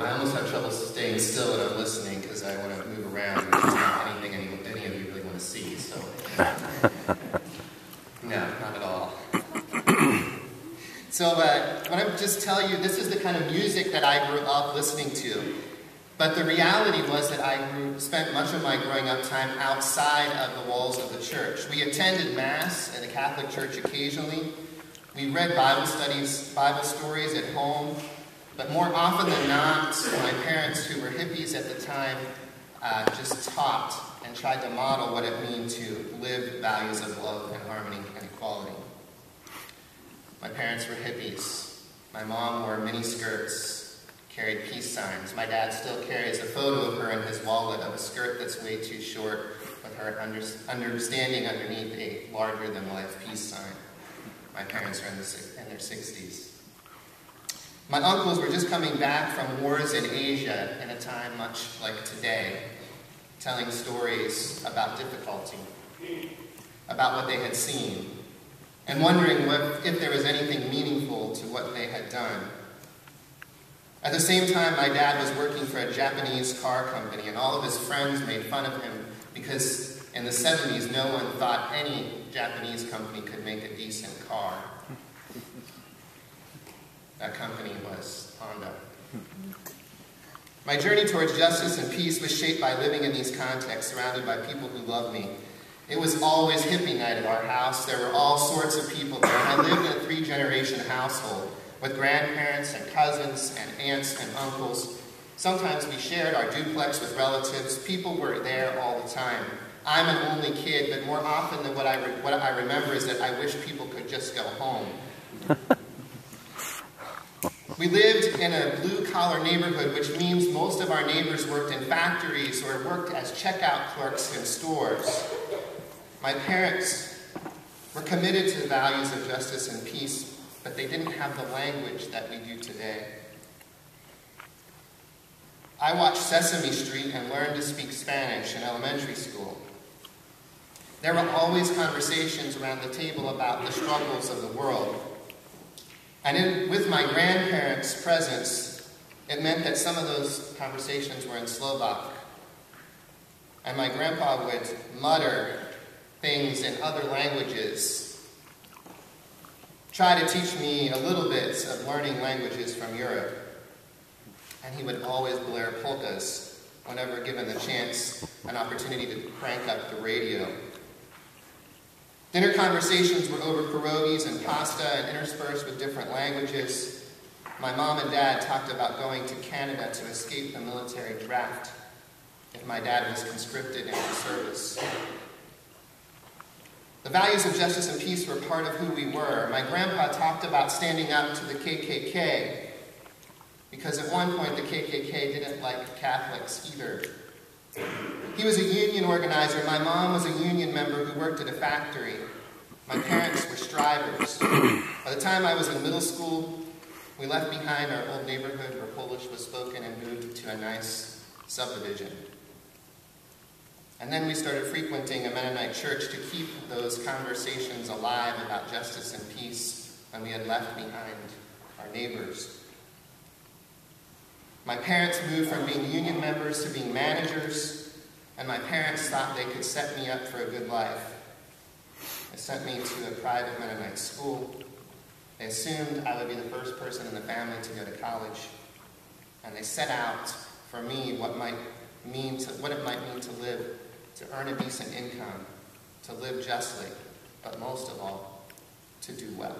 I almost have trouble staying still when I'm listening because I want to move around. It's not anything any of you really want to see, so. No, not at all. So what I just tell you, this is the kind of music that I grew up listening to. But the reality was that I spent much of my growing up time outside of the walls of the church. We attended Mass in the Catholic Church occasionally. We read Bible stories at home. But more often than not, my parents, who were hippies at the time, just taught and tried to model what it means to live values of love and harmony and equality. My parents were hippies. My mom wore mini skirts, carried peace signs. My dad still carries a photo of her in his wallet of a skirt that's way too short, with her understanding underneath a larger-than-life peace sign. My parents are in their 60s. My uncles were just coming back from wars in Asia in a time much like today, telling stories about difficulty, about what they had seen, and wondering if there was anything meaningful to what they had done. At the same time, my dad was working for a Japanese car company, and all of his friends made fun of him because in the 70s, no one thought any Japanese company could make a decent car. That company was Honda. My journey towards justice and peace was shaped by living in these contexts, surrounded by people who loved me. It was always hippie night at our house. There were all sorts of people there. I lived in a 3-generation household with grandparents and cousins and aunts and uncles. Sometimes we shared our duplex with relatives. People were there all the time. I'm an only kid, but more often than what I remember is that I wish people could just go home. We lived in a blue-collar neighborhood, which means most of our neighbors worked in factories or worked as checkout clerks in stores. My parents were committed to the values of justice and peace, but they didn't have the language that we do today. I watched Sesame Street and learned to speak Spanish in elementary school. There were always conversations around the table about the struggles of the world. And with my grandparents' presence, it meant that some of those conversations were in Slovak. And my grandpa would mutter things in other languages, try to teach me a little bit of learning languages from Europe. And he would always blare polkas whenever given the chance, an opportunity to crank up the radio. Dinner conversations were over pierogies and pasta and interspersed with different languages. My mom and dad talked about going to Canada to escape the military draft if my dad was conscripted into service. The values of justice and peace were part of who we were. My grandpa talked about standing up to the KKK because at one point the KKK didn't like Catholics either. He was a union organizer. My mom was a union member who worked at a factory. My parents were strivers. By the time I was in middle school, we left behind our old neighborhood where Polish was spoken and moved to a nice subdivision. And then we started frequenting a Mennonite church to keep those conversations alive about justice and peace when we had left behind our neighbors. My parents moved from being union members to being managers, and my parents thought they could set me up for a good life. They sent me to a private Mennonite school. They assumed I would be the first person in the family to go to college, and they set out for me what it might mean to live, to earn a decent income, to live justly, but most of all, to do well.